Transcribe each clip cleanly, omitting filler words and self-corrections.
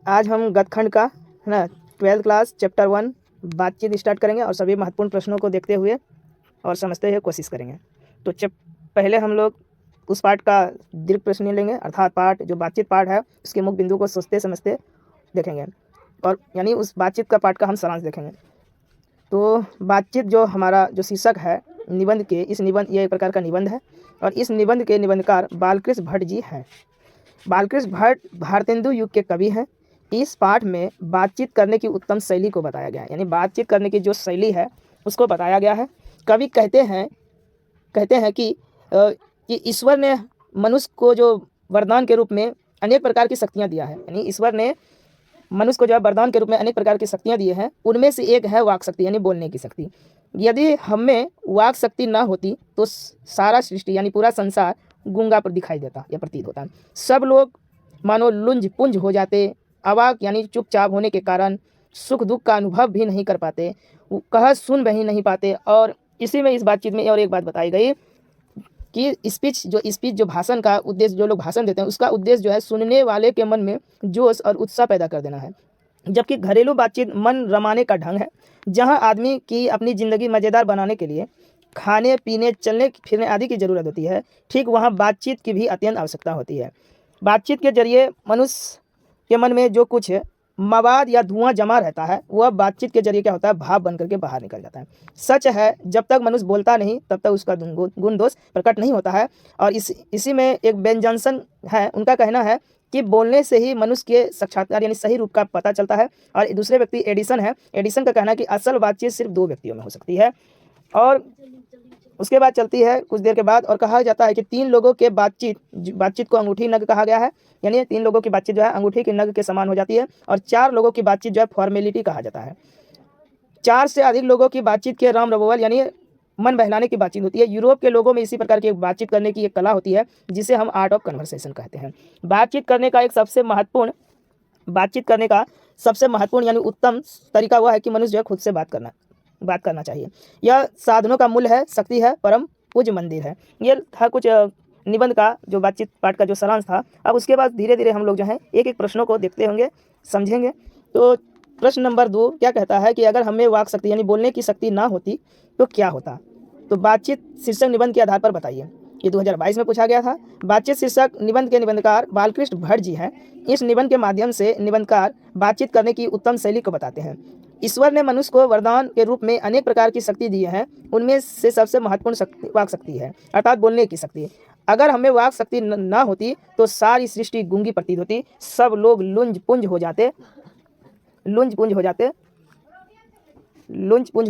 आज हम गतखंड का है ना 12th क्लास चैप्टर 1 बातचीत स्टार्ट करेंगे और सभी महत्वपूर्ण प्रश्नों को देखते हुए और समझते हुए कोशिश करेंगे। तो पहले हम लोग उस पार्ट का दीर्घ प्रश्न लेंगे, अर्थात पार्ट जो बातचीत पार्ट है उसके मुख्य बिंदु को सोचते समझते देखेंगे और यानी उस बातचीत का पार्ट का हम सारांश देखेंगे। तो बातचीत जो हमारा जो शीर्षक है निबंध के, इस निबंध ये एक प्रकार का निबंध है और इस निबंध के निबंधकार बालकृष्ण भट्ट जी हैं। बालकृष्ण भट्ट भारतेंदु युग के कवि हैं। इस पाठ में बातचीत करने की उत्तम शैली को बताया गया है, यानी बातचीत करने की जो शैली है उसको बताया गया है। कवि कहते हैं कि ईश्वर ने मनुष्य को जो वरदान के रूप में अनेक प्रकार की शक्तियाँ दिया है, यानी ईश्वर ने मनुष्य को जो है वरदान के रूप में अनेक प्रकार की शक्तियाँ दी हैं, उनमें से एक है वाक शक्ति यानी बोलने की शक्ति। यदि हमें वाक शक्ति ना होती तो सारा सृष्टि यानी पूरा संसार गूंगा पर दिखाई देता या प्रतीत होता। सब लोग मानो लुंज पुंज हो जाते, अवाक यानी चुपचाप होने के कारण सुख दुख का अनुभव भी नहीं कर पाते, कह सुन भी नहीं पाते। और इसी में इस बातचीत में और एक बात बताई गई कि स्पीच जो भाषण का उद्देश्य, जो लोग भाषण देते हैं उसका उद्देश्य जो है सुनने वाले के मन में जोश और उत्साह पैदा कर देना है, जबकि घरेलू बातचीत मन रमाने का ढंग है, जहां आदमी की अपनी ज़िंदगी मज़ेदार बनाने के लिए खाने पीने चलने फिरने आदि की ज़रूरत होती है, ठीक वहाँ बातचीत की भी अत्यंत आवश्यकता होती है। बातचीत के जरिए मनुष्य के मन में जो कुछ मवाद या धुआं जमा रहता है वह बातचीत के जरिए क्या होता है, भाप बन करके बाहर निकल जाता है। सच है, जब तक मनुष्य बोलता नहीं तब तक उसका गुण दोष प्रकट नहीं होता है। और इसी में एक बेन जॉनसन है, उनका कहना है कि बोलने से ही मनुष्य के साक्षात्कार यानी सही रूप का पता चलता है। और दूसरे व्यक्ति एडिसन है, एडिसन का कहना है कि असल बातचीत सिर्फ दो व्यक्तियों में हो सकती है। और उसके बाद चलती है कुछ देर के बाद और कहा जाता है कि तीन लोगों के बातचीत को अंगूठी नग कहा गया है, यानी तीन लोगों की बातचीत जो है अंगूठी की नग के समान हो जाती है। और चार लोगों की बातचीत जो है फॉर्मेलिटी कहा जाता है। चार से अधिक लोगों की बातचीत के राम रवोवल यानी मन बहलाने की बातचीत होती है। यूरोप के लोगों में इसी प्रकार की बातचीत करने की एक कला होती है जिसे हम आर्ट ऑफ कन्वर्सेशन कहते हैं। बातचीत करने का सबसे महत्वपूर्ण यानी उत्तम तरीका वह है कि मनुष्य जो है खुद से बात करना चाहिए। यह साधनों का मूल है, शक्ति है, परम पूज्य मंदिर है। ये था कुछ निबंध का जो बातचीत पाठ का जो सारांश था। अब उसके बाद धीरे धीरे हम लोग जो है एक एक प्रश्नों को देखते होंगे, समझेंगे। तो प्रश्न नंबर 2 क्या कहता है कि अगर हमें वाक शक्ति यानी बोलने की शक्ति ना होती तो क्या होता। तो बातचीत शीर्षक निबंध के आधार पर बताइए। ये 2022 में पूछा गया था। बातचीत शीर्षक निबंध के निबंधकार बालकृष्ण भट्ट जी हैं। इस निबंध के माध्यम से निबंधकार बातचीत करने की उत्तम शैली को बताते हैं। ईश्वर ने मनुष्य को वरदान के रूप में अनेक प्रकार की शक्ति दी है, उनमें से सबसे महत्वपूर्ण शक्ति वाक शक्ति है, अर्थात बोलने की शक्ति। अगर हमें वाक शक्ति ना होती तो सारी सृष्टि गूंगी प्रतीत होती, सब लोग लुंज पुंज हो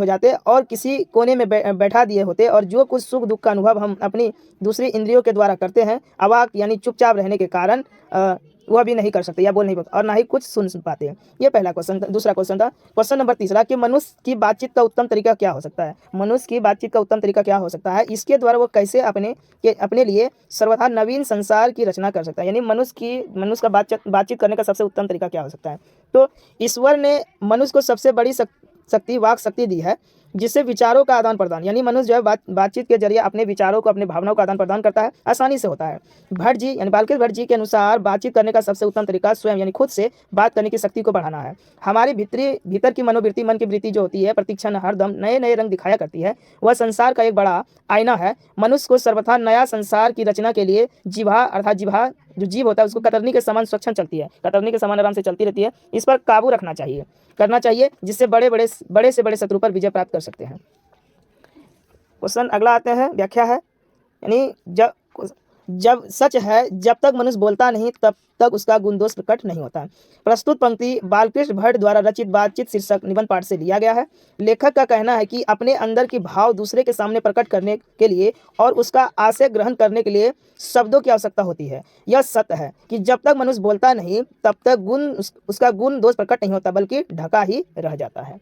जाते और किसी कोने में बैठा दिए होते। और जो कुछ सुख दुख का अनुभव हम अपनी दूसरी इंद्रियों के द्वारा करते हैं, अवाक यानी चुपचाप रहने के कारण वह भी नहीं कर सकते या बोल नहीं पाते और ना ही कुछ सुन पाते हैं। ये पहला क्वेश्चन। दूसरा क्वेश्चन था क्वेश्चन नंबर 3 कि मनुष्य की बातचीत का उत्तम तरीका क्या हो सकता है। मनुष्य की बातचीत का उत्तम तरीका क्या हो सकता है, इसके द्वारा वो कैसे अपने लिए सर्वथा नवीन संसार की रचना कर सकता है, यानी मनुष्य का बातचीत करने का सबसे उत्तम तरीका क्या हो सकता है। तो ईश्वर ने मनुष्य को सबसे बड़ी शक्ति वाक शक्ति दी है, जिससे विचारों का आदान प्रदान यानी मनुष्य जो है बातचीत के जरिए अपने विचारों को, अपने भावनाओं का आदान प्रदान करता है, आसानी से होता है। भट्ट जी यानी बालकृष्ण भट्ट जी के अनुसार बातचीत करने का सबसे उत्तम तरीका स्वयं यानी खुद से बात करने की शक्ति को बढ़ाना है। हमारी भीतर की मनोवृत्ति, मन की वृत्ति जो होती है प्रतिक्षण हरदम नए नए रंग दिखाया करती है, वह संसार का एक बड़ा आईना है। मनुष्य को सर्वथा नया संसार की रचना के लिए जिह्वा जो जीव होता है उसको कतरनी के समान स्वच्छं चलती है, कतरनी के समान आराम से चलती रहती है। इस पर काबू करना चाहिए जिससे बड़े से बड़े शत्रु पर विजय प्राप्त कर सकते हैं। क्वेश्चन अगला आते हैं, व्याख्या है, यानी जब सच है जब तक मनुष्य बोलता नहीं तब तक उसका गुण दोष प्रकट नहीं होता। प्रस्तुत पंक्ति बालकृष्ण भट्ट द्वारा रचित बातचीत शीर्षक निबंध पाठ से लिया गया है। लेखक का कहना है कि अपने अंदर की भाव दूसरे के सामने प्रकट करने के लिए और उसका आशय ग्रहण करने के लिए शब्दों की आवश्यकता होती है। यह सत्य है कि जब तक मनुष्य बोलता नहीं तब तक उसका गुण दोष प्रकट नहीं होता बल्कि ढका ही रह जाता है।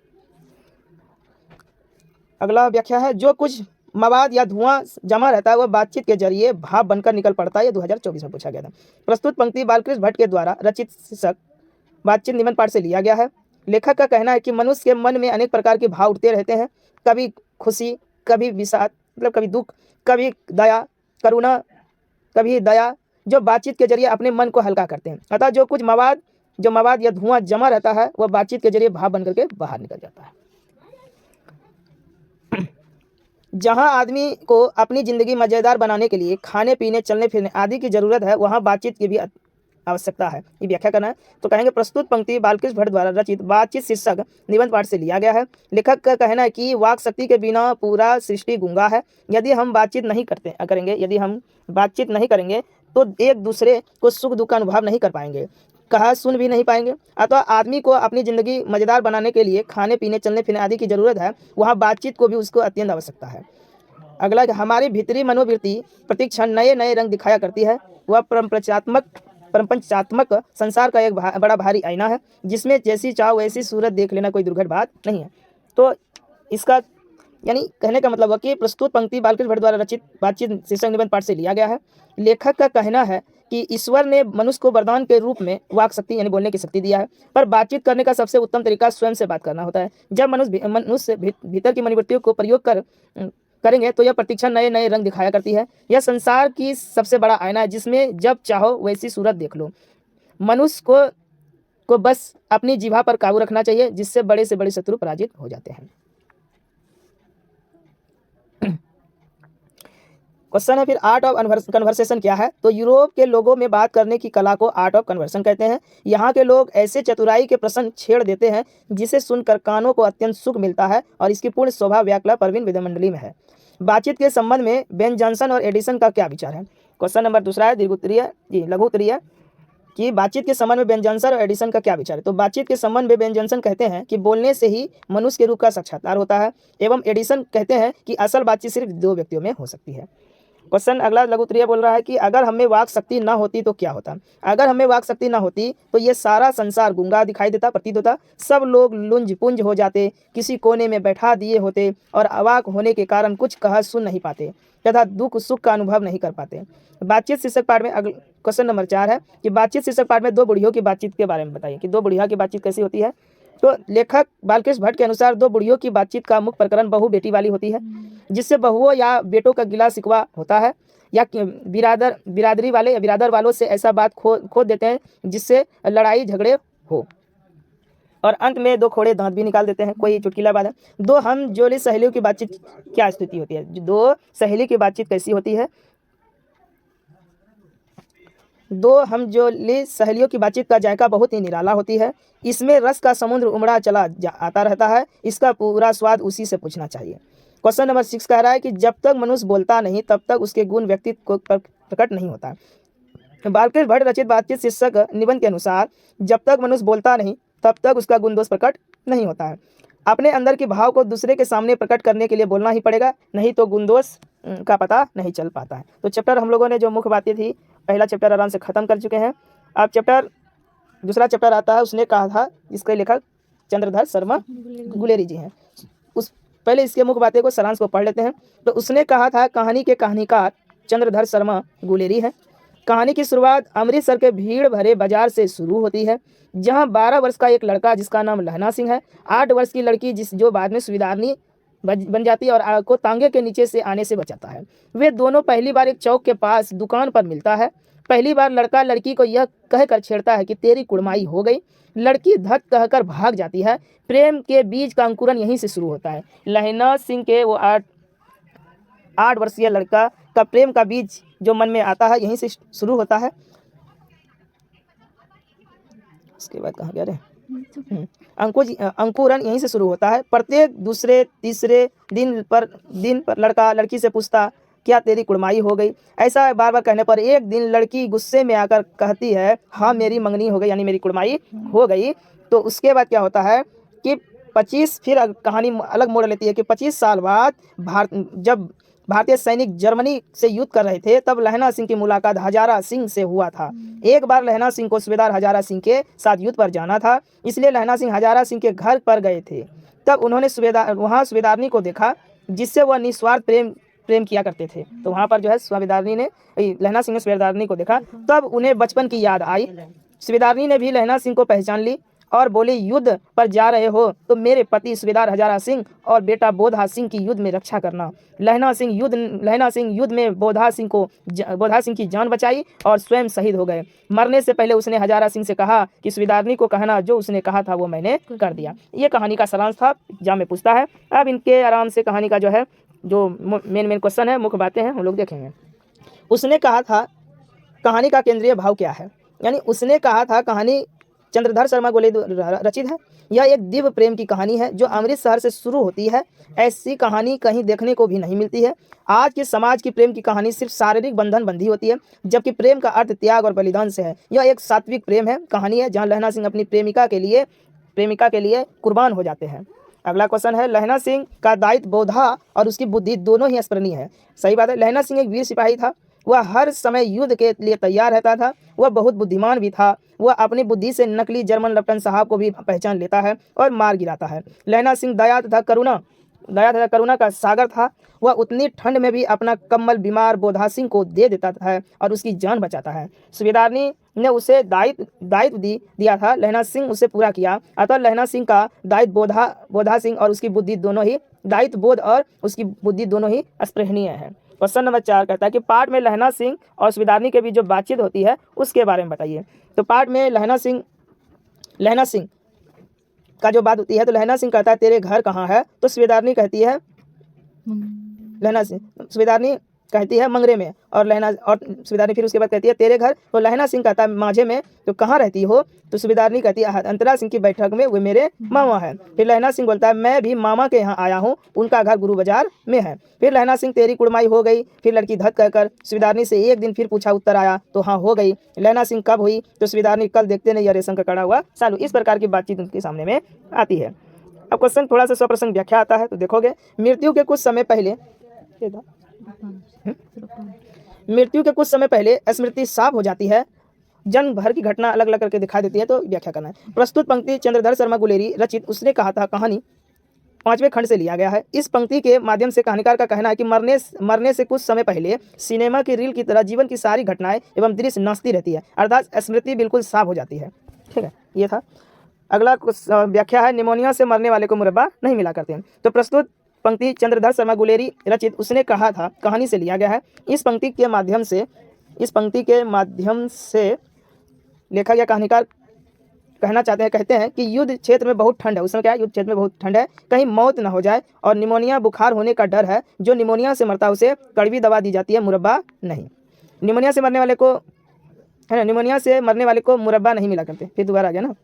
अगला व्याख्या है, जो कुछ मवाद या धुआं जमा रहता है वह बातचीत के जरिए भाप बनकर निकल पड़ता है। ये 2024 में पूछा गया था। प्रस्तुत पंक्ति बालकृष्ण भट्ट के द्वारा रचित शीर्षक बातचीत निबंध पाठ से लिया गया है। लेखक का कहना है कि मनुष्य के मन में अनेक प्रकार के भाव उठते रहते हैं, कभी खुशी, कभी विषाद मतलब कभी दुख, कभी करुणा, कभी दया, जो बातचीत के जरिए अपने मन को हल्का करते हैं। अतः जो कुछ मवाद जो मवाद या धुआं जमा रहता है वह बातचीत के जरिए भाप बन करके बाहर निकल जाता है। जहां आदमी को अपनी ज़िंदगी मज़ेदार बनाने के लिए खाने पीने चलने फिरने आदि की ज़रूरत है, वहां बातचीत की भी आवश्यकता है। ये व्याख्या करना है तो कहेंगे प्रस्तुत पंक्ति बालकृष्ण भट्ट द्वारा रचित बातचीत शीर्षक निबंध पाठ से लिया गया है। लेखक का कहना है कि वाक शक्ति के बिना पूरा सृष्टि गूंगा है। यदि हम बातचीत नहीं करेंगे तो एक दूसरे को सुख दुख का अनुभव नहीं कर पाएंगे, कहा सुन भी नहीं पाएंगे। अतः आदमी को अपनी ज़िंदगी मज़ेदार बनाने के लिए खाने पीने चलने फिरने आदि की ज़रूरत है, वहाँ बातचीत को भी उसको अत्यंत आवश्यकता है। अगला कि हमारी भीतरी मनोवृत्ति प्रतिक्षण नए नए रंग दिखाया करती है। वह प्रपंचात्मक संसार का एक बड़ा भारी आईना है, जिसमें जैसी चाहो वैसी सूरत देख लेना कोई दुर्घट बात नहीं है। तो इसका यानी कहने का मतलब है कि प्रस्तुत पंक्ति बालकृष्ण भट्ट द्वारा रचित बातचीत शीर्षक निबंध पाठ से लिया गया है। लेखक का कहना है कि ईश्वर ने मनुष्य को वरदान के रूप में वाक शक्ति यानी बोलने की शक्ति दिया है, पर बातचीत करने का सबसे उत्तम तरीका स्वयं से बात करना होता है। जब मनुष्य भीतर की मनोवृत्तियों को प्रयोग करेंगे तो यह प्रतिक्षण नए नए रंग दिखाया करती है। यह संसार की सबसे बड़ा आईना है, जिसमें जब चाहो वैसी सूरत देख लो। मनुष्य को बस अपनी जिह्वा पर काबू रखना चाहिए, जिससे बड़े से बड़े शत्रु पराजित हो जाते हैं। क्वेश्चन है फिर आर्ट ऑफ कन्वर्सेशन क्या है? तो यूरोप के लोगों में बात करने की कला को आर्ट ऑफ कन्वर्सेशन कहते हैं। यहाँ के लोग ऐसे चतुराई के प्रश्न छेड़ देते हैं जिसे सुनकर कानों को अत्यंत सुख मिलता है, और इसकी पूर्ण शोभा व्याकला परवीन विद्यामंडली में है। बातचीत के संबंध में बेन जॉनसन और एडिसन का क्या विचार है? क्वेश्चन नंबर दूसरा है लघु उत्तरीय कि बातचीत के संबंध में बेन जॉनसन और एडिसन का क्या विचार है? तो बातचीत के संबंध में बेन जॉनसन कहते हैं कि बोलने से ही मनुष्य के रूप का साक्षात्कार होता है, एवं एडिसन कहते हैं कि असल बातचीत सिर्फ दो व्यक्तियों में हो सकती है। क्वेश्चन अगला लघु उत्तरीय बोल रहा है कि अगर हमें वाक शक्ति ना होती तो क्या होता? अगर हमें वाक शक्ति ना होती तो ये सारा संसार गूंगा दिखाई देता, प्रतीत होता। सब लोग लुंज पुंज हो जाते, किसी कोने में बैठा दिए होते और अवाक होने के कारण कुछ कह सुन नहीं पाते तथा दुख सुख का अनुभव नहीं कर पाते। बातचीत शीर्षक पाठ में क्वेश्चन नंबर 4 है कि बातचीत शीर्षक पाठ में दो बुढ़ियों की बातचीत के बारे में बताइए कि दो बुढ़िया की बातचीत कैसी होती है। तो लेखक बालकृष्ण भट्ट के अनुसार दो बुढ़ियों की बातचीत का मुख्य प्रकरण बहू बेटी वाली होती है, जिससे बहुओं या बेटों का गिला शिकवा होता है, या बिरादरी वाले या बिरादर वालों से ऐसा बात खोद देते हैं जिससे लड़ाई झगड़े हो, और अंत में दो खोड़े दांत भी निकाल देते हैं। कोई चुटकीला बात है। दो हमजोली सहेलियों की बातचीत क्या स्थिति होती है? दो सहेली की बातचीत कैसी होती है? दो हमजोली सहेलियों की बातचीत का जायका बहुत ही निराला होती है। इसमें रस का समुद्र उमड़ा चला आता रहता है, इसका पूरा स्वाद उसी से पूछना चाहिए। क्वेश्चन नंबर 6 कह रहा है कि जब तक मनुष्य बोलता नहीं तब तक उसके गुण व्यक्तित्व को प्रकट नहीं होता। बालकृष्ण भट्ट रचित बातचीत शीर्षक निबंध के अनुसार जब तक मनुष्य बोलता नहीं तब तक उसका गुण दोष प्रकट नहीं होता है। अपने अंदर के भाव को दूसरे के सामने प्रकट करने के लिए बोलना ही पड़ेगा, नहीं तो गुण दोष का पता नहीं चल पाता है। तो चैप्टर हम लोगों ने जो मुख्य बातें थी, पहला चैप्टर आराम से ख़त्म कर चुके हैं। अब दूसरा चैप्टर आता है, उसने कहा था, इसके लेखक चंद्रधर शर्मा गुलेरी जी हैं। पहले इसके मुख्य बातें को सारांश को पढ़ लेते हैं। तो उसने कहा था कहानी के कहानीकार चंद्रधर शर्मा गुलेरी हैं। कहानी की शुरुआत अमृतसर के भीड़ भरे बाजार से शुरू होती है, जहां 12 वर्ष का एक लड़का जिसका नाम लहना सिंह है, 8 वर्ष की लड़की जो बाद में सुबेदारनी बन जाती है और आग को तांगे के नीचे से आने से बचाता है। वे दोनों पहली बार एक चौक के पास दुकान पर मिलता है। पहली बार लड़का लड़की को यह कहकर छेड़ता है कि तेरी कुड़माई हो गई। लड़की धक कहकर भाग जाती है। प्रेम के बीज का अंकुरन यहीं से शुरू होता है। लहना सिंह के वो 8 वर्षीय लड़का का प्रेम का बीज जो मन में आता है यहीं से शुरू होता है। उसके बाद कहाँ गया रे? अंकुरन यहीं से शुरू होता है। प्रत्येक दूसरे तीसरे दिन पर लड़का लड़की से पूछता क्या तेरी कुड़माई हो गई। ऐसा बार बार कहने पर एक दिन लड़की गुस्से में आकर कहती है हाँ मेरी मंगनी हो गई, यानी मेरी कुड़माई हो गई। तो उसके बाद क्या होता है कि 25 फिर कहानी अलग मोड़ लेती है कि 25 साल बाद जब भारतीय सैनिक जर्मनी से युद्ध कर रहे थे तब लहना सिंह की मुलाकात हजारा सिंह से हुआ था। एक बार लहना सिंह को सूबेदार हजारा सिंह के साथ युद्ध पर जाना था, इसलिए लहना सिंह हजारा सिंह के घर पर गए थे। तब उन्होंने वहाँ सूबेदारनी को देखा जिससे वह निस्वार्थ प्रेम किया करते थे। तो वहाँ पर जो है सूबेदारनी ने लहना सिंह ने सूबेदारनी को देखा, तब उन्हें बचपन की याद आई। सूबेदारनी ने भी लहना सिंह को पहचान ली और बोली, युद्ध पर जा रहे हो तो मेरे पति सूबेदार हजारा सिंह और बेटा बोधा सिंह की युद्ध में रक्षा करना। लहना सिंह युद्ध में बोधा सिंह की जान बचाई और स्वयं शहीद हो गए। मरने से पहले उसने हजारा सिंह से कहा कि सूबेदारनी को कहना जो उसने कहा था वो मैंने कर दिया। ये कहानी का सारांश था, एग्जाम में पूछता है। अब इनके आराम से कहानी का जो है जो मेन क्वेश्चन है, मुख्य बातें हैं, हम लोग देखेंगे। उसने कहा था कहानी का केंद्रीय भाव क्या है, यानी उसने कहा था कहानी चंद्रधर शर्मा गोले रचित है। यह एक दिव्य प्रेम की कहानी है जो अमृत शहर से शुरू होती है। ऐसी कहानी कहीं देखने को भी नहीं मिलती है। आज के समाज की प्रेम की कहानी सिर्फ शारीरिक बंधन बंधी होती है, जबकि प्रेम का अर्थ त्याग और बलिदान से है। यह एक सात्विक प्रेम है कहानी है जहाँ लहना सिंह अपनी प्रेमिका के लिए कुर्बान हो जाते हैं। अगला क्वेश्चन है, लहना सिंह का दायित्व बोधा और उसकी बुद्धि दोनों ही स्मरणीय है। सही बात है। लहना सिंह एक वीर सिपाही था। वह हर समय युद्ध के लिए तैयार रहता था। वह बहुत बुद्धिमान भी था। वह अपनी बुद्धि से नकली जर्मन लेफ्टिनेंट साहब को भी पहचान लेता है और मार गिराता है। लहना सिंह दया तथा करुणा का सागर था। वह उतनी ठंड में भी अपना कम्बल बीमार बोधा सिंह को दे देता है और उसकी जान बचाता है। सूबेदारनी ने उसे दायित्व दिया था, लहना सिंह उसे पूरा किया। अतः लहना सिंह का दायित्व बोधा सिंह और उसकी बुद्धि दोनों ही दायित्व बोध और उसकी बुद्धि दोनों ही स्पृहणीय है। क्वेश्चन नंबर 4 कहता है कि पाठ में लहना सिंह और सूबेदारनी के बीच जो बातचीत होती है उसके बारे में बताइए। तो पाठ में लहना सिंह का जो बात होती है तो लहना सिंह कहता है तेरे घर कहाँ है, तो सूबेदारनी कहती है मंगरे में, और सूबेदारनी फिर उसके बाद कहती है तेरे घर, तो लहना सिंह कहता है माझे में, तो कहाँ रहती हो, तो सूबेदारनी कहती है अंतरा सिंह की बैठक में, वो मेरे मामा है। फिर लहना सिंह बोलता है मैं भी मामा के यहाँ आया हूँ, उनका घर गुरु बाजार में है। फिर लहना सिंह तेरी कुड़माई हो गई, फिर लड़की धत कहकर सूबेदारनी से एक दिन फिर पूछा, उत्तर आया तो हाँ हो गई। लहना सिंह कब हुई, तो सूबेदारनी कल देखते नहीं रेशम का कड़ा हुआ सालू। इस प्रकार की बातचीत उनके सामने में आती है। अब क्वेश्चन थोड़ा सा स्वप्रसंग व्याख्या आता है, तो देखोगे मृत्यु के कुछ समय पहले स्मृति साफ हो जाती है। जन्म भर की घटना अलग अलग करके दिखा देती है, तो व्याख्या करना है। प्रस्तुत पंक्ति चंद्रधर शर्मा गुलेरी रचित उसने कहा था कहानी 5वें खंड से लिया गया है। इस पंक्ति के माध्यम से कहानीकार का कहना है कि मरने से कुछ समय पहले सिनेमा की रील की तरह जीवन की सारी घटनाएं एवं दृश्य नाचती रहती है, अर्थात स्मृति बिल्कुल साफ हो जाती है। ठीक है, ये था। अगला व्याख्या है, निमोनिया से मरने वाले को मुरब्बा नहीं मिला करते हैं। तो प्रस्तुत पंक्ति चंद्रधर शर्मा गुलेरी रचित उसने कहा था कहानी से लिया गया है। इस पंक्ति के माध्यम से लेखक या कहानीकार कहते हैं कि युद्ध क्षेत्र में बहुत ठंड है। उसमें क्या है, युद्ध क्षेत्र में बहुत ठंड है, कहीं मौत न हो जाए, और निमोनिया बुखार होने का डर है। जो निमोनिया से मरता है उसे कड़वी दवा दी जाती है, मुरब्बा नहीं। निमोनिया से मरने वाले को मुरब्बा नहीं मिला करते। फिर दोबारा आ गया ना,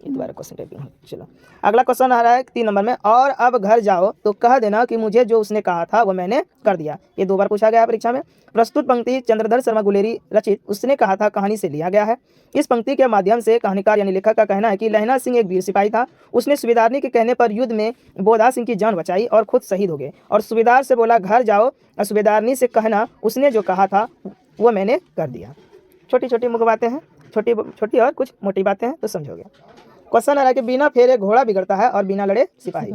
दोबारा क्वेश्चन टाइपिंग। चलो अगला क्वेश्चन आ रहा है 3 नंबर में, और अब घर जाओ तो कह देना कि मुझे जो उसने कहा था वो मैंने कर दिया। ये 2 बार पूछा गया है परीक्षा में। प्रस्तुत पंक्ति चंद्रधर शर्मा गुलेरी रचित उसने कहा था कहानी से लिया गया है। इस पंक्ति के माध्यम से कहानीकार यानी लेखक का कहना है कि लहना सिंह एक वीर सिपाही था। उसने सूबेदारनी के कहने पर युद्ध में बोधा सिंह की जान बचाई और खुद शहीद हो गए, और सूबेदार से बोला घर जाओ और सूबेदारनी से कहना उसने जो कहा था वो मैंने कर दिया। छोटी छोटी मुख्य बातें हैं, छोटी और कुछ मोटी बातें हैं, तो समझोगे। क्वेश्चन आ रहा है कि बिना फेरे घोड़ा बिगड़ता है और बिना लड़े सिपाही।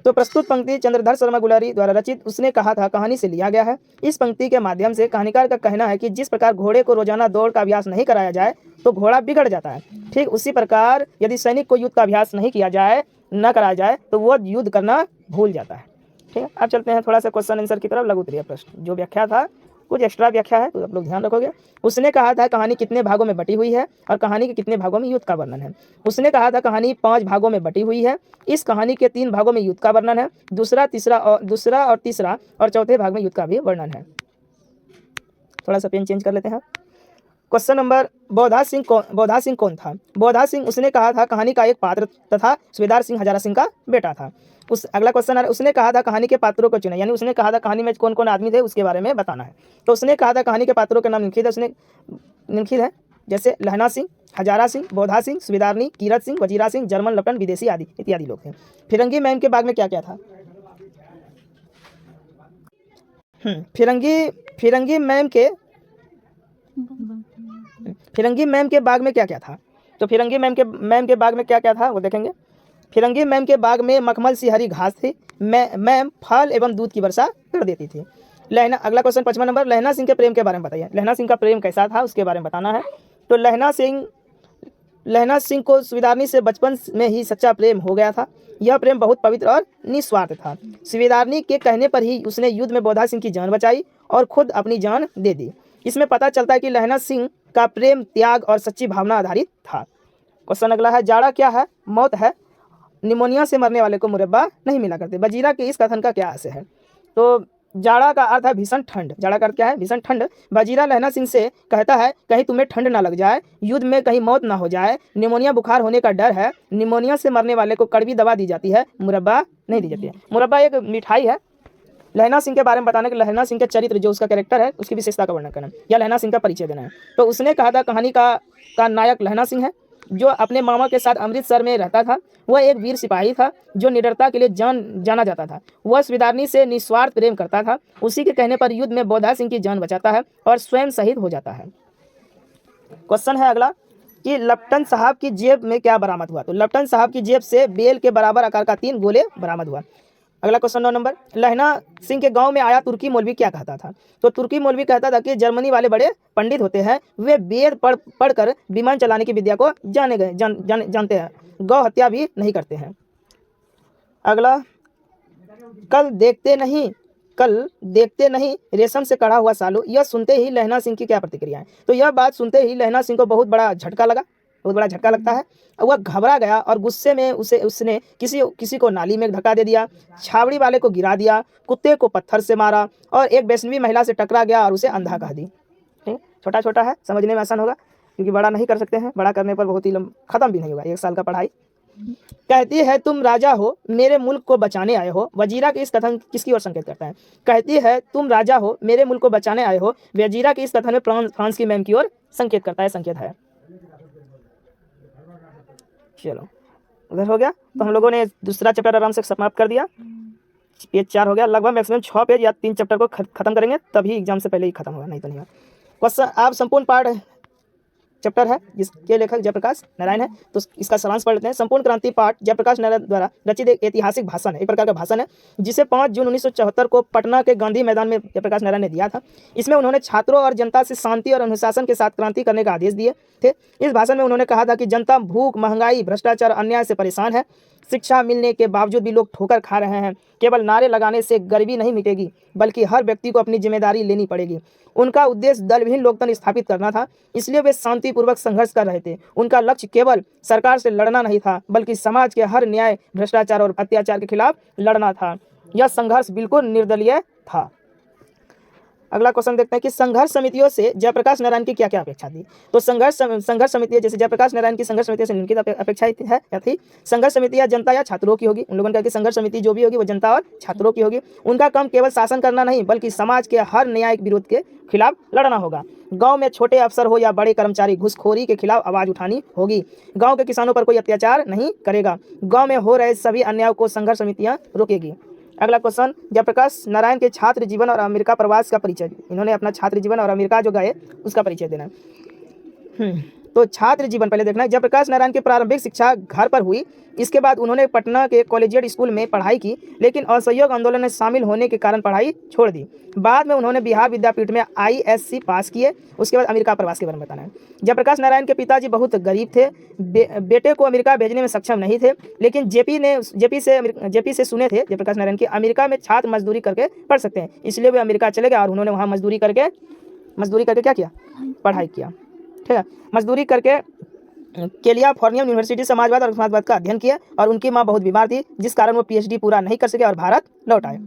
तो प्रस्तुत पंक्ति चंद्रधर शर्मा गुलेरी द्वारा रचित उसने कहा था कहानी से लिया गया है। इस पंक्ति के माध्यम से कहानीकार का कहना है कि जिस प्रकार घोड़े को रोजाना दौड़ का अभ्यास नहीं कराया जाए तो घोड़ा बिगड़ जाता है, ठीक उसी प्रकार यदि सैनिक को युद्ध का अभ्यास नहीं कराया जाए तो वह युद्ध करना भूल जाता है। ठीक है, अब चलते हैं थोड़ा सा क्वेश्चन आंसर की तरफ। लघु उत्तरीय प्रश्न जो व्याख्या था, कुछ एक्स्ट्रा व्याख्या है तो आप लोग ध्यान रखोगे। उसने कहा था कहानी कितने भागों में बटी हुई है और कहानी के कितने भागों में युद्ध का वर्णन है। उसने कहा था कहानी 5 भागों में बटी हुई है। इस कहानी के 3 भागों में युद्ध का वर्णन है, दूसरा और तीसरा और चौथे भाग में युद्ध का भी वर्णन है। थोड़ा सा पेन चेंज कर लेते हैं। क्वेश्चन नंबर, बोधा सिंह कौन था? बोधा सिंह उसने कहा था कहानी का एक पात्र तथा सूबेदार सिंह हजारा सिंह का बेटा था। अगला क्वेश्चन है, उसने कहा था कहानी के पात्रों को चुना, यानी उसने कहा था कहानी में कौन कौन आदमी थे उसके बारे में बताना है। तो उसने कहा था कहानी के पात्रों के नाम निम्नलिखित है, जैसे लहना सिंह, हजारा सिंह, बोधा सिंह, सूबेदारनी, कीरत सिंह, वजीरा सिंह, जर्मन लेफ्टिनेंट, विदेशी आदि इत्यादि लोग थे। फिरंगी मैम के बाग में क्या क्या था? फिरंगी मैम के बाग में क्या क्या था? तो फिरंगी मैम के बाग में क्या क्या था वो देखेंगे। फिरंगी मैम के बाग में मखमल सी हरी घास थी। मैम फल एवं दूध की वर्षा कर देती थी। अगला क्वेश्चन 5वां नंबर, लहना सिंह के प्रेम के बारे में बताइए। लहना सिंह का प्रेम कैसा था उसके बारे में बताना है। तो लहना लहना सिंह को सूबेदारनी से बचपन में ही सच्चा प्रेम हो गया था। यह प्रेम बहुत पवित्र और निस्वार्थ था। सूबेदारनी के कहने पर ही उसने युद्ध में बोधा सिंह की जान बचाई और खुद अपनी जान दे दी। इसमें पता चलता है कि लहना सिंह का प्रेम त्याग और सच्ची भावना आधारित था। क्वेश्चन अगला है, जाड़ा क्या है? मौत है। निमोनिया से मरने वाले को मुरब्बा नहीं मिला करते। वजीरा के इस कथन का क्या आशय है? तो जाड़ा का अर्थ है भीषण ठंड। जाड़ा का अर्थ क्या है? भीषण ठंड। वजीरा लहना सिंह से कहता है कहीं तुम्हें ठंड ना लग जाए, युद्ध में कहीं मौत ना हो जाए, निमोनिया बुखार होने का डर है, निमोनिया से मरने वाले को कड़वी दवा दी जाती है, मुरब्बा नहीं दी जाती है। मुरब्बा एक मिठाई है। लहना सिंह के बारे में बताना कि लहना सिंह के चरित्र, जो उसका कैरेक्टर है, उसकी विशेषता का वर्णन करना या लहना सिंह का परिचय देना है। तो उसने कहा था कहानी का नायक लहना सिंह है, जो अपने मामा के साथ अमृतसर में रहता था। वह एक वीर सिपाही था जो निडरता के लिए जाना जाता था। वह सूबेदारनी से निस्वार्थ प्रेम करता था। उसी के कहने पर युद्ध में बोधा सिंह की जान बचाता है और स्वयं शहीद हो जाता है। क्वेश्चन है अगला कि लेफ्टिनेंट साहब की जेब में क्या बरामद हुआ? तो लेफ्टिनेंट साहब की जेब से बेल के बराबर आकार का 3 गोले बरामद हुआ। अगला क्वेश्चन 9 नंबर, लहना सिंह के गांव में आया तुर्की मौलवी क्या कहता था? तो तुर्की मौलवी कहता था कि जर्मनी वाले बड़े पंडित होते हैं, वे वेद पढ़कर विमान चलाने की विद्या को जानते हैं, गौ हत्या भी नहीं करते हैं। अगला, कल देखते नहीं रेशम से कढ़ा हुआ सालू। यह सुनते ही लहना सिंह की क्या प्रतिक्रिया है? तो यह बात सुनते ही लहना सिंह को बहुत बड़ा झटका लगता है। वह घबरा गया और गुस्से में उसने किसी को नाली में धक्का दे दिया, छावड़ी वाले को गिरा दिया, कुत्ते को पत्थर से मारा और एक वैष्णवी महिला से टकरा गया और उसे अंधा कह दी। छोटा छोटा है, समझने में आसान होगा, क्योंकि बड़ा नहीं कर सकते हैं, बड़ा करने पर बहुत ही खत्म भी नहीं होगा 1 साल का पढ़ाई। कहती है तुम राजा हो, मेरे मुल्क को बचाने आए हो। वजीरा के इस कथन किसकी ओर संकेत करता है? कहती है तुम राजा हो, मेरे मुल्क को बचाने आए हो, वजीरा के इस कथन में फ्रांस की मैम की ओर संकेत करता है, संकेत है। चलो उधर हो गया। तो हम लोगों ने दूसरा चैप्टर आराम से समाप्त कर दिया। पेज 4 हो गया। लगभग मैक्सिमम 6 पेज या 3 चैप्टर को खत्म करेंगे, तभी एग्जाम से पहले ही खत्म होगा, नहीं तो नहीं होगा। क्वेश्चन, आप संपूर्ण पाठ चैप्टर है जिसके लेखक जयप्रकाश नारायण है, तो इसका सारांश पढ़ लेते हैं। संपूर्ण क्रांति पाठ जयप्रकाश नारायण द्वारा रचित एक ऐतिहासिक भाषण है, एक प्रकार का भाषण है, जिसे 5 जून 1974 को पटना के गांधी मैदान में जयप्रकाश नारायण ने दिया था। इसमें उन्होंने छात्रों और जनता से शांति और अनुशासन के साथ क्रांति करने का आदेश दिए थे। इस भाषण में उन्होंने कहा था कि जनता भूख, महंगाई, भ्रष्टाचार, अन्याय से परेशान है। शिक्षा मिलने के बावजूद भी लोग ठोकर खा रहे हैं। केवल नारे लगाने से गरीबी नहीं मिटेगी, बल्कि हर व्यक्ति को अपनी जिम्मेदारी लेनी पड़ेगी। उनका उद्देश्य दलविहीन लोकतंत्र स्थापित करना था, इसलिए वे शांतिपूर्वक संघर्ष कर रहे थे। उनका लक्ष्य केवल सरकार से लड़ना नहीं था, बल्कि समाज के हर न्याय, भ्रष्टाचार और अत्याचार के खिलाफ लड़ना था। यह संघर्ष बिल्कुल निर्दलीय था। अगला क्वेश्चन देखते हैं कि संघर्ष समितियों से जयप्रकाश नारायण की क्या क्या अपेक्षा थी? तो संघर्ष समितियां, जैसे जयप्रकाश नारायण की संघर्ष समितियों से निम्नलिखित अपेक्षाएं है या थी। संघर्ष समितियां जनता या छात्रों की होगी। उन लोगों ने कहा कि संघर्ष समिति जो भी होगी वो जनता और छात्रों की होगी। उनका काम केवल शासन करना नहीं, बल्कि समाज के हर न्यायिक विरोध के खिलाफ लड़ना होगा। गांव में छोटे अफसर हो या बड़े कर्मचारी, घूसखोरी के खिलाफ आवाज उठानी होगी। गांव के किसानों पर कोई अत्याचार नहीं करेगा। गांव में हो रहे सभी अन्यायों को संघर्ष समितियां रोकेगी। अगला क्वेश्चन, जयप्रकाश नारायण के छात्र जीवन और अमेरिका प्रवास का परिचय। इन्होंने अपना छात्र जीवन और अमेरिका जो गए उसका परिचय देना है। तो छात्र जीवन पहले देखना है। जयप्रकाश नारायण की प्रारंभिक शिक्षा घर पर हुई। इसके बाद उन्होंने पटना के कॉलेजिएट स्कूल में पढ़ाई की, लेकिन असहयोग आंदोलन में शामिल होने के कारण पढ़ाई छोड़ दी। बाद में उन्होंने बिहार विद्यापीठ में ISC पास किए। उसके बाद अमेरिका प्रवास के बारे में बताना है। जयप्रकाश नारायण के पिताजी बहुत गरीब थे, बेटे को अमेरिका भेजने में सक्षम नहीं थे, लेकिन जेपी से सुने थे जयप्रकाश नारायण की अमेरिका में छात्र मजदूरी करके पढ़ सकते हैं, इसलिए वे अमेरिका चले गए और उन्होंने वहाँ मजदूरी करके क्या किया? पढ़ाई किया। ठीक है, मजदूरी करके कैलिफोर्निया यूनिवर्सिटी समाजवाद और समाजवाद का अध्ययन किया और उनकी मां बहुत बीमार थी, जिस कारण वो PhD पूरा नहीं कर सके और भारत लौट आए।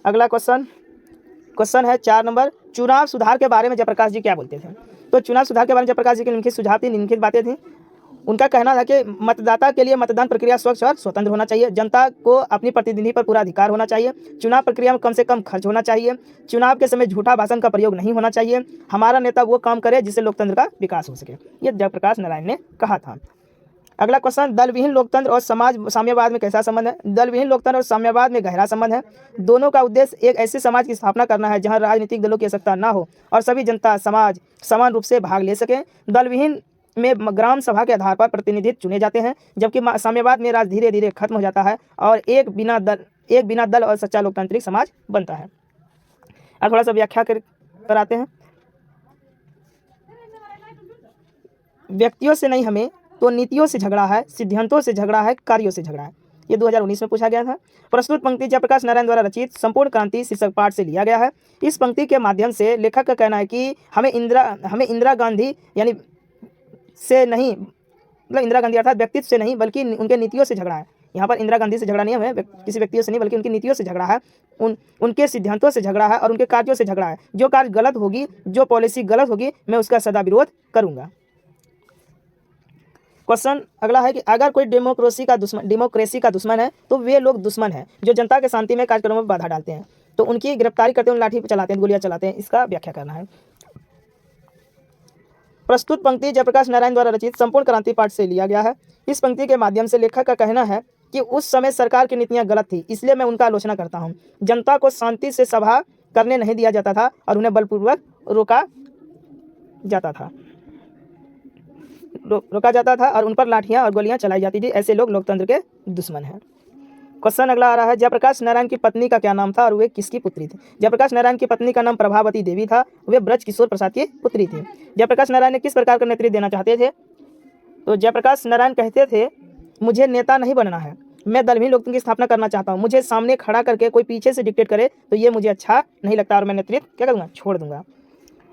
अगला क्वेश्चन है 4 नंबर, चुनाव सुधार के बारे में जयप्रकाश जी क्या बोलते थे? तो चुनाव सुधार के बारे में जयप्रकाश जी के निम्नलिखित सुझाव थी, निम्नलिखित बातें थी। उनका कहना था कि मतदाता के लिए मतदान प्रक्रिया स्वच्छ और स्वतंत्र होना चाहिए। जनता को अपनी प्रतिनिधि पर पूरा अधिकार होना चाहिए। चुनाव प्रक्रिया में कम से कम खर्च होना चाहिए। चुनाव के समय झूठा भाषण का प्रयोग नहीं होना चाहिए। हमारा नेता वो काम करे जिससे लोकतंत्र का विकास हो सके, ये जयप्रकाश नारायण ने कहा था। अगला क्वेश्चन, दलविहीन लोकतंत्र और साम्यवाद में कैसा संबंध है? दलविहीन लोकतंत्र और साम्यवाद में गहरा संबंध है। दोनों का उद्देश्य एक ऐसे समाज की स्थापना करना है जहां राजनीतिक दलों की आवश्यकता न हो और सभी जनता समाज समान रूप से भाग ले सके। दलविहीन में ग्राम सभा के आधार पर प्रतिनिधित्व चुने जाते हैं, जबकि साम्यवाद में राज धीरे धीरे खत्म हो जाता है और एक बिना दल और सच्चा लोकतांत्रिक समाज बनता है। अब थोड़ा सा व्याख्या कर आते हैं। व्यक्तियों से नहीं हमें तो नीतियों से झगड़ा है, सिद्धांतों से झगड़ा है, कार्यों से झगड़ा है। ये 2019 में पूछा गया था। प्रस्तुत पंक्ति जयप्रकाश नारायण द्वारा रचित संपूर्ण क्रांति शीर्षक पाठ से लिया गया है। इस पंक्ति के माध्यम से लेखक का कहना है कि हमें इंदिरा गांधी यानी से नहीं, मतलब इंदिरा गांधी अर्थात व्यक्तित्व से नहीं बल्कि उनके नीतियों से झगड़ा है। यहाँ पर इंदिरा गांधी से झगड़ा नहीं, हमें किसी व्यक्तियों से नहीं बल्कि उनकी नीतियों से झगड़ा है, उनके सिद्धांतों से झगड़ा है और उनके कार्यों से झगड़ा है। जो कार्य गलत होगी, जो पॉलिसी गलत होगी, मैं उसका सदा विरोध करूंगा। क्वेश्चन अगला है कि अगर कोई डेमोक्रेसी का दुश्मन है तो वे लोग दुश्मन हैं जो जनता के शांति में कार्यक्रमों में बाधा डालते हैं, तो उनकी गिरफ्तारी करते हैं, लाठी चलाते हैं, गोलियां चलाते हैं। इसका व्याख्या करना है। प्रस्तुत पंक्ति जयप्रकाश नारायण द्वारा रचित संपूर्ण क्रांति पाठ से लिया गया है। इस पंक्ति के माध्यम से लेखक का कहना है कि उस समय सरकार की नीतियां गलत थी, इसलिए मैं उनका आलोचना करता हूं। जनता को शांति से सभा करने नहीं दिया जाता था और उन्हें बलपूर्वक रोका जाता था और उन पर लाठियां और गोलियां चलाई जाती थी। ऐसे लोग लोकतंत्र के दुश्मन हैं। क्वेश्चन अगला आ रहा है, जयप्रकाश नारायण की पत्नी का क्या नाम था और वे किसकी पुत्री थी? जयप्रकाश नारायण की पत्नी का नाम प्रभावती देवी था। वे ब्रज किशोर प्रसाद की पुत्री थी। जयप्रकाश नारायण ने किस प्रकार का नेतृत्व देना चाहते थे? तो जयप्रकाश नारायण कहते थे, मुझे नेता नहीं बनना है, मैं दलवी लोकतंत्र की स्थापना करना चाहता हूँ। मुझे सामने खड़ा करके कोई पीछे से डिक्टेट करे तो ये मुझे अच्छा नहीं लगता और मैं नेतृत्व क्या करूँगा, छोड़ दूंगा।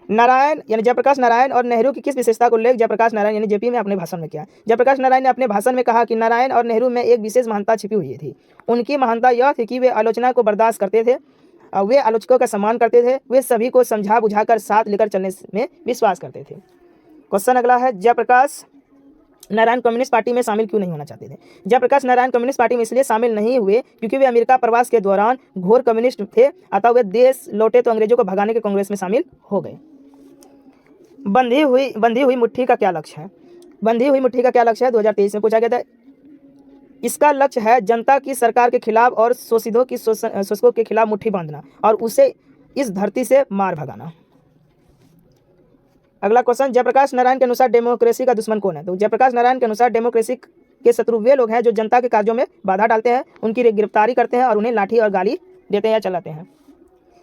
नारायण यानी जयप्रकाश नारायण और नेहरू की किस विशेषता को उल्लेख जयप्रकाश नारायण यानी जेपी ने अपने भाषण में किया? जयप्रकाश नारायण ने अपने भाषण में कहा कि नारायण और नेहरू में एक विशेष महानता छिपी हुई थी। उनकी महानता यह थी कि वे आलोचना को बर्दाश्त करते थे, वे आलोचकों का सम्मान करते थे, वे सभी को समझा बुझाकर साथ लेकर चलने में विश्वास करते थे। क्वेश्चन अगला है, जयप्रकाश नारायण कम्युनिस्ट पार्टी में शामिल क्यों नहीं होना चाहते थे? जयप्रकाश नारायण कम्युनिस्ट पार्टी में इसलिए शामिल नहीं हुए क्योंकि वे अमेरिका प्रवास के दौरान घोर कम्युनिस्ट थे, अतः वे देश लौटे तो अंग्रेजों को भगाने के कांग्रेस में शामिल हो गए। बंधी हुई मुट्ठी का क्या लक्ष्य है? बंधी हुई मुट्ठी का क्या लक्ष्य है? 2023 में पूछा गया था। इसका लक्ष्य है जनता की सरकार के खिलाफ और शोषकों के खिलाफ मुट्ठी बांधना और उसे इस धरती से मार भगाना। अगला क्वेश्चन, जयप्रकाश नारायण के अनुसार डेमोक्रेसी का दुश्मन कौन है? तो जयप्रकाश नारायण के अनुसार डेमोक्रेसी के शत्रु वे लोग हैं जो जनता के कार्यों में बाधा डालते हैं, उनकी गिरफ्तारी करते हैं और उन्हें लाठी और गाली देते हैं या चलाते हैं।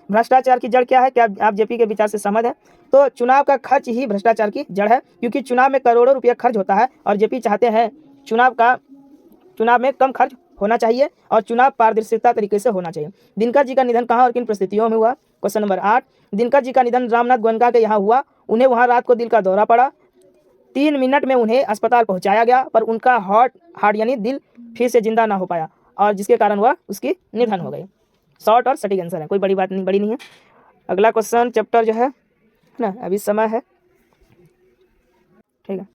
भ्रष्टाचार की जड़ क्या है? क्या आप जेपी के विचार से सहमत हैं? तो चुनाव का खर्च ही भ्रष्टाचार की जड़ है, क्योंकि चुनाव में करोड़ों रुपया खर्च होता है और जेपी चाहते हैं चुनाव में कम खर्च होना चाहिए और चुनाव पारदर्शिता तरीके से होना चाहिए। दिनकर जी का निधन कहाँ और किन परिस्थितियों में हुआ? क्वेश्चन नंबर 8, दिनकर जी का निधन रामनाथ गोयनका के यहाँ हुआ। उन्हें वहाँ रात को दिल का दौरा पड़ा। 3 मिनट में उन्हें अस्पताल पहुँचाया गया, पर उनका हार्ट यानी दिल फिर से जिंदा ना हो पाया और जिसके कारण वह उसकी निधन हो गई। शॉर्ट और सटीक आंसर है, कोई बड़ी बात नहीं, बड़ी नहीं है। अगला क्वेश्चन चैप्टर जो है ना, अभी समय है, ठीक है,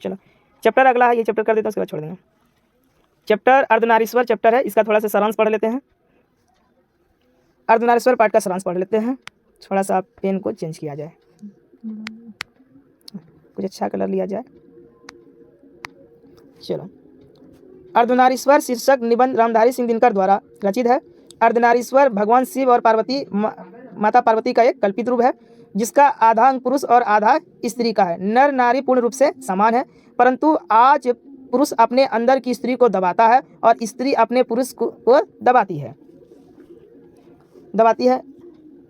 चलो चैप्टर अगला है, ये चैप्टर कर देते हैं, उसके बाद छोड़ देंगे। चैप्टर अर्धनारीश्वर चैप्टर है, इसका थोड़ा सा सारांश पढ़ लेते हैं। अर्धनारीश्वर पाठ का सारांश पढ़ लेते हैं। थोड़ा सा पेन को चेंज किया जाए, कुछ अच्छा कलर लिया जाए। चलो, अर्धनारीश्वर शीर्षक निबंध रामधारी सिंह दिनकर द्वारा रचित है। अर्धनारीश्वर भगवान शिव और पार्वती माता पार्वती का एक कल्पित रूप है, जिसका आधा अंग पुरुष और आधा स्त्री का है। नर नारी पूर्ण रूप से समान है, परंतु आज पुरुष अपने अंदर की स्त्री को दबाता है और स्त्री अपने पुरुष को दबाती है।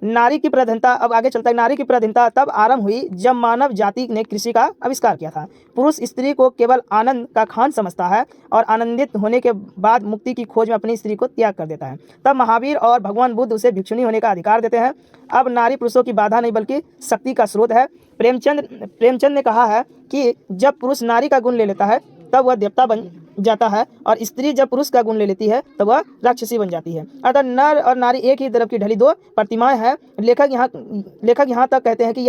नारी की प्रधानता, अब आगे चलता है, नारी की प्रधानता तब आरंभ हुई जब मानव जाति ने कृषि का आविष्कार किया था। पुरुष स्त्री को केवल आनंद का खान समझता है और आनंदित होने के बाद मुक्ति की खोज में अपनी स्त्री को त्याग कर देता है। तब महावीर और भगवान बुद्ध उसे भिक्षुणी होने का अधिकार देते हैं। अब नारी पुरुषों की बाधा नहीं बल्कि शक्ति का स्रोत है। प्रेमचंद ने कहा है कि जब पुरुष नारी का गुण ले लेता है तब वह देवता बन जाता है और स्त्री जब पुरुष का गुण ले लेती है तब वह राक्षसी बन जाती है। अतः नर और नारी एक ही द्रव की ढली दो प्रतिमाएं हैं। लेखक यहाँ तक कहते हैं कि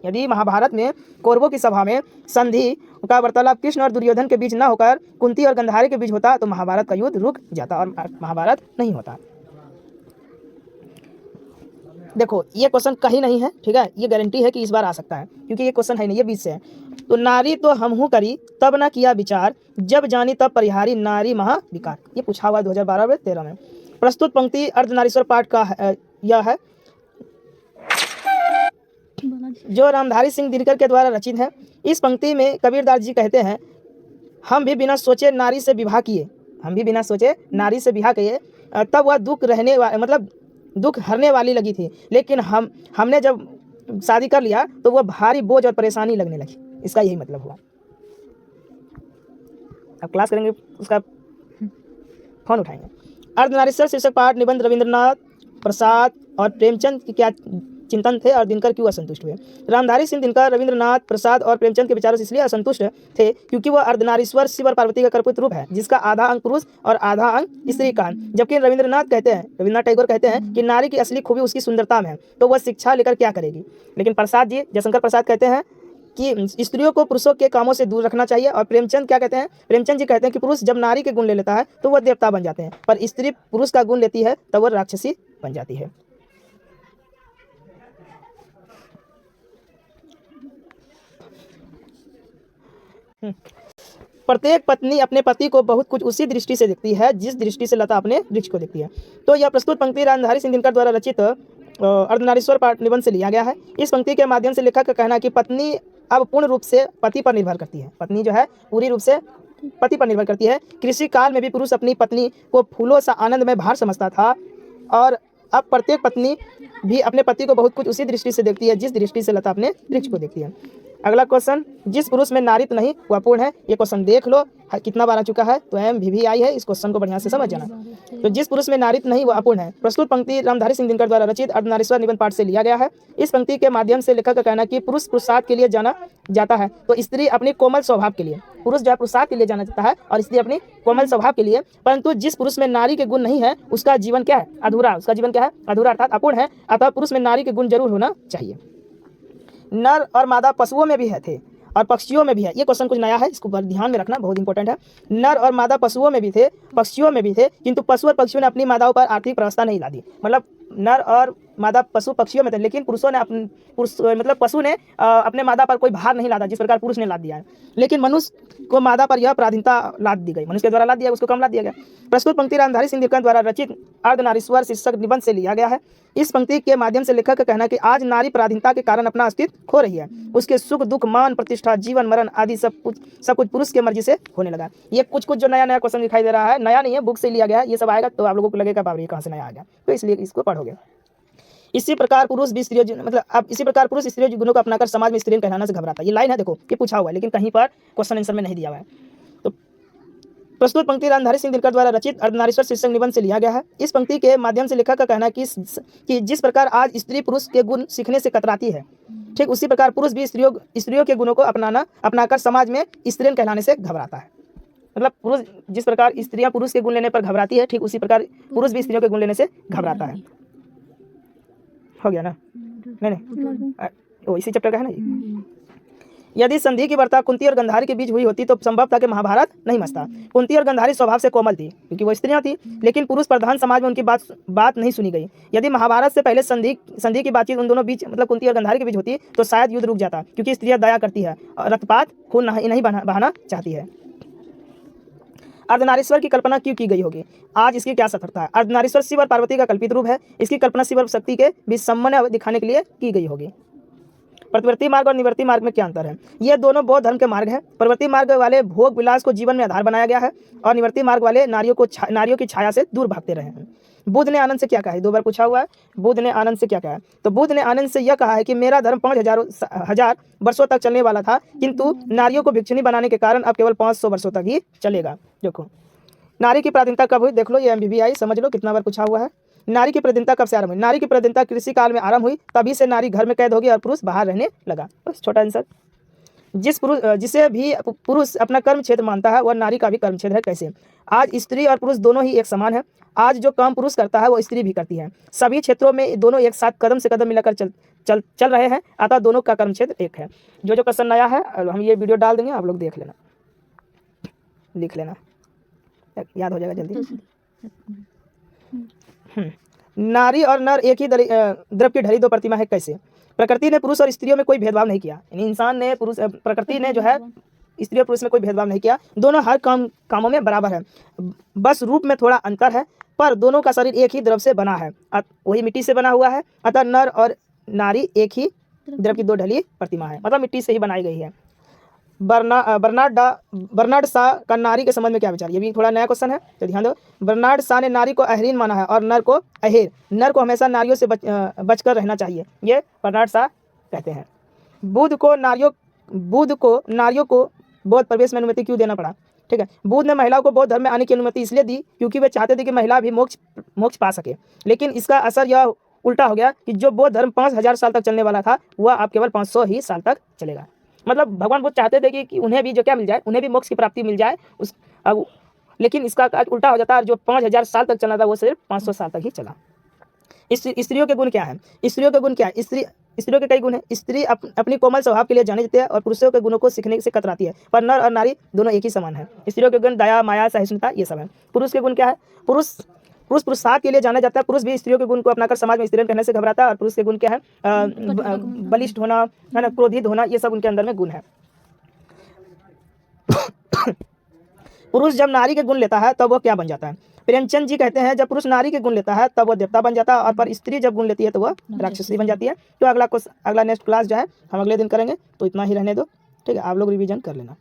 यदि महाभारत में कौरवों की सभा में संधि का वार्तालाप कृष्ण और दुर्योधन के बीच न होकर कुंती और गंधारी के बीच होता तो महाभारत का युद्ध रुक जाता और महाभारत नहीं होता। देखो, ये क्वेश्चन कहीं नहीं है, ठीक है, ये गारंटी है कि इस बार आ सकता है क्योंकि ये क्वेश्चन है नहीं, ये बीच से है। तो नारी तो हमहू करी तब न किया विचार, जब जानी तब परिहारी नारी महाविकार। ये पूछा हुआ 2012-13 में। प्रस्तुत पंक्ति अर्धनारीश्वर पाठ का यह है जो रामधारी सिंह दिनकर के द्वारा रचित है। इस पंक्ति में कबीरदास जी कहते हैं, हम भी बिना सोचे नारी से विवाह किए, तब वह दुख हरने वाली लगी थी, लेकिन हमने जब शादी कर लिया तो वह भारी बोझ और परेशानी लगने लगी। इसका यही मतलब हुआ। अब क्लास करेंगे, उसका फोन उठाएंगे। अर्धनारीश्वर शीर्षक पाठ निबंध रविंद्रनाथ प्रसाद और प्रेमचंद की क्या चिंतन थे और दिनकर क्यों असंतुष्ट हुए। रामधारी सिंह दिनकर रविंद्रनाथ प्रसाद और प्रेमचंद के विचारों से इसलिए असंतुष्ट थे क्योंकि वह अर्धनारीश्वर शिव और पार्वती का कल्पित रूप है, जिसका आधा अंग पुरुष और आधा अंग स्त्री का है। जबकि रविंद्रनाथ टैगोर कहते हैं कि नारी की असली खूबी उसकी सुंदरता में है, तो वह शिक्षा लेकर क्या करेगी। लेकिन जयशंकर प्रसाद कहते हैं कि स्त्रियों को पुरुषों के कामों से दूर रखना चाहिए। और प्रेमचंद क्या कहते हैं, प्रेमचंद जी कहते हैं कि पुरुष जब नारी के गुण ले लेता है तो वह देवता बन जाते हैं, पर स्त्री पुरुष का गुण लेती है तब वह राक्षसी बन जाती है। प्रत्येक पत्नी अपने पति को बहुत कुछ उसी दृष्टि से देखती है जिस दृष्टि से लता अपने वृक्ष को देखती है। तो यह प्रस्तुत पंक्ति रामधारी सिंह दिनकर द्वारा रचित अर्धनारीश्वर पाठ निबंध से लिया गया है। इस पंक्ति के माध्यम से लेखक का कहना है कि पत्नी अब पूर्ण रूप से पति पर निर्भर करती है। पत्नी जो है पूरी रूप से पति पर निर्भर करती है। कृषि काल में भी पुरुष अपनी पत्नी को फूलों सा आनंद में भार समझता था, और अब प्रत्येक पत्नी भी अपने पति को बहुत कुछ उसी दृष्टि से देखती है जिस दृष्टि से लता अपने वृक्ष को देखती है। अगला क्वेश्चन, जिस पुरुष में नारित्व नहीं वह अपूर्ण है। ये क्वेश्चन देख लो कितना बार आ चुका है, तो MVVI है, इस क्वेश्चन को बढ़िया से समझ जाना। तो जिस पुरुष में नारित्व नहीं वह अपूर्ण है। प्रस्तुत पंक्ति रामधारी सिंह दिनकर द्वारा रचित अर्धनारीश्वर निबंध पाठ से लिया गया है। इस पंक्ति के माध्यम से लेखक का कहना है कि पुरुष पुरुषार्थ के लिए जाना जाता है तो स्त्री अपनी कोमल स्वभाव के लिए, पुरुष जो है पुरुषार्थ के लिए जाना जाता है और स्त्री अपनी कोमल स्वभाव के लिए। परंतु जिस पुरुष में नारी के गुण नहीं है उसका जीवन क्या है, अधूरा। उसका जीवन क्या है, अधूरा अर्थात अपूर्ण है। अतः पुरुष में नारी के गुण जरूर होना चाहिए। नर और मादा पशुओं में भी थे और पक्षियों में भी है। ये क्वेश्चन कुछ नया है, इसको ध्यान में रखना, बहुत इंपॉर्टेंट है। नर और मादा पशुओं में भी थे, पक्षियों में भी थे, किंतु पशु और पक्षियों ने अपनी मादाओं पर आर्थिक व्यवस्था नहीं ला दी। मतलब नर और मादा पशु पक्षियों में थे, लेकिन पशु ने अपने मादा पर कोई भार नहीं लादा जिस प्रकार पुरुष ने लाद दिया है। लेकिन मनुष्य को मादा पर यह पराधीनता लाद दी गई, मनुष्य के द्वारा लाद दिया, उसको कम लाद दिया गया। प्रस्तुत पंक्ति रामधारी सिंह दिनकर द्वारा रचित अर्धनारीश्वर शीर्षक निबंध से लिया गया है। इस पंक्ति के माध्यम से लेखक का कहना है कि आज नारी पराधीनता के कारण अपना अस्तित्व खो रही है। उसके सुख दुख मान प्रतिष्ठा जीवन मरण आदि सब कुछ पुरुष की मर्जी से होने लगा। ये कुछ जो नया क्वेश्चन दिखाई दे रहा है, नया नहीं है, बुक से लिया गया है। ये सब आएगा तो आप लोगों को लगेगा बाबरी कहाँ से नया आ गया, तो इसलिए इसको पढ़ोगे। इसी प्रकार पुरुष भी स्त्रियों गुणों को अपनाकर समाज में स्त्रीण कहलाने से घबराता है। ये लाइन है, देखो ये पूछा हुआ है लेकिन कहीं पर क्वेश्चन आंसर में नहीं दिया हुआ है। तो प्रस्तुत पंक्ति रामधारी सिंह दिनकर द्वारा रचित अर्धनारीश्वर शीर्षक निबंध से लिया गया है। इस पंक्ति के माध्यम से लेखक का कहना है कि जिस प्रकार आज स्त्री पुरुष के गुण सीखने से कतराती है, ठीक उसी प्रकार पुरुष भी स्त्रियों के गुणों को अपनाकर समाज में स्त्रीण कहलाने से घबराता है। मतलब पुरुष जिस प्रकार स्त्रियां पुरुष के गुण लेने पर घबराती है, ठीक उसी प्रकार पुरुष भी स्त्रियों के गुण लेने से घबराता है। हो गया ना? नहीं इसी चैप्टर का है ना। यदि संधि की वार्ता कुंती और गंधारी के बीच हुई होती तो संभव था कि महाभारत नहीं मचता। कुंती और गंधारी स्वभाव से कोमल थी क्योंकि वो स्त्रियां थी, लेकिन पुरुष प्रधान समाज में उनकी बात नहीं सुनी गई। यदि महाभारत से पहले संधि की बातचीत उन दोनों बीच मतलब कुंती और गंधारी के बीच होती तो शायद युद्ध रुक जाता, क्योंकि स्त्रियां दया करती है और रक्तपात खून नहीं बहाना चाहती है। अर्धनारीश्वर की कल्पना क्यों की गई होगी, आज इसकी क्या सार्थकता है। अर्धनारीश्वर शिव और पार्वती का कल्पित रूप है। इसकी कल्पना शिव और शक्ति के बीच समन्वय दिखाने के लिए की गई होगी। प्रतिवर्ती मार्ग और निवर्ती मार्ग में क्या अंतर है। ये दोनों बौद्ध धर्म के मार्ग हैं। प्रतिवर्ती मार्ग वाले भोग विलास को जीवन में आधार बनाया गया है और निवर्ती मार्ग वाले नारियों की छाया से दूर भागते रहे हैं। बुद्ध ने आनंद से क्या कहा है, 2 बार पूछा हुआ है। बुद्ध ने आनंद से क्या कहा है, तो बुद्ध ने आनंद से यह कहा है कि मेरा धर्म 5000 वर्षों तक चलने वाला था, किंतु नारियों को भिक्षुणी बनाने के कारण अब केवल 500 वर्षों तक ही चलेगा। देखो नारी की पराधीनता कब हुई, देख लो, ये MVVI समझ लो, कितना बार पूछा हुआ है। नारी की पराधीनता कब से आरंभ हुई। नारी की पराधीनता कृषि काल में आरंभ हुई, तभी से नारी घर में कैद होगी और पुरुष बाहर रहने लगा। बस छोटा आंसर। जिसे भी पुरुष अपना कर्म क्षेत्र मानता है वह नारी का भी कर्म क्षेत्र है। कैसे, आज स्त्री और पुरुष दोनों ही एक समान है। आज जो काम पुरुष करता है वो स्त्री भी करती है। सभी क्षेत्रों में दोनों एक साथ कदम से कदम मिलाकर चल रहे हैं, अतः दोनों का कर्म क्षेत्र एक है। जो क्वेश्चन नया है हम ये वीडियो डाल देंगे, आप लोग देख लेना, लिख लेना, याद हो जाएगा जल्दी। नारी और नर एक ही द्रव की ढली 2 प्रतिमा है। कैसे, प्रकृति ने पुरुष और स्त्रियों में कोई भेदभाव नहीं किया। यानी प्रकृति ने जो है स्त्री और पुरुष में कोई भेदभाव नहीं किया। दोनों हर कामों में बराबर है, बस रूप में थोड़ा अंतर है, पर दोनों का शरीर एक ही द्रव से बना है, वही मिट्टी से बना हुआ है। अतः नर और नारी एक ही द्रव की 2 ढली प्रतिमा है, मतलब मिट्टी से ही बनाई गई है। बर्नार्ड शॉ का नारी के संबंध में क्या विचार, ये भी थोड़ा नया क्वेश्चन है तो ध्यान दो। बर्नार्ड शॉ ने नारी को अहरीन माना है और नर को अहेर। नर को हमेशा नारियों से बचकर रहना चाहिए, ये बर्नार्ड शॉ कहते हैं। बुद्ध को नारियों बुद्ध को नारियों को बौद्ध प्रवेश में अनुमति क्यों देना पड़ा? ठीक है, बुद्ध ने महिलाओं को बौद्ध धर्म में आने की अनुमति इसलिए दी क्योंकि वे चाहते थे कि महिला भी मोक्ष पा सके। लेकिन इसका असर यह उल्टा हो गया कि जो बौद्ध धर्म 5000 साल तक चलने वाला था वह अब केवल 500 ही साल तक चलेगा। मतलब भगवान बुद्ध चाहते थे कि उन्हें भी जो क्या मिल जाए, उन्हें भी मोक्ष की प्राप्ति मिल जाए लेकिन इसका उल्टा हो जाता है, जो 5000 साल तक चला था वो सिर्फ 500 साल तक ही चला। स्त्रियों के गुण क्या हैं? स्त्रियों के गुण क्या है? स्त्रियों के कई गुण हैं। स्त्री अपनी कोमल स्वभाव के लिए जानी जाती है और पुरुषों के गुणों को सीखने से कतराती है, पर नर और नारी दोनों एक ही समान है। स्त्रियों के गुण दया, माया, सहिष्णुता ये सब है। पुरुष के गुण क्या है? पुरुषार्थ के लिए जाना जाता है। पुरुष भी स्त्रियों के गुण को अपनाकर समाज में स्त्रियों कहने से घबराता है। और पुरुष के गुण क्या है? बलिष्ठ होना, है ना, क्रोधित होना, ये सब उनके अंदर में गुण है। पुरुष जब नारी के गुण लेता है तब वह क्या बन जाता है? प्रेमचंद जी कहते हैं जब पुरुष नारी के गुण लेता है तब वह देवता बन जाता है, और पर स्त्री जब गुण लेती है तो वह राक्षसी बन जाती है। तो अगला नेक्स्ट क्लास जो है हम अगले दिन करेंगे, तो इतना ही रहने दो। ठीक है, आप लोग रिवीजन कर लेना।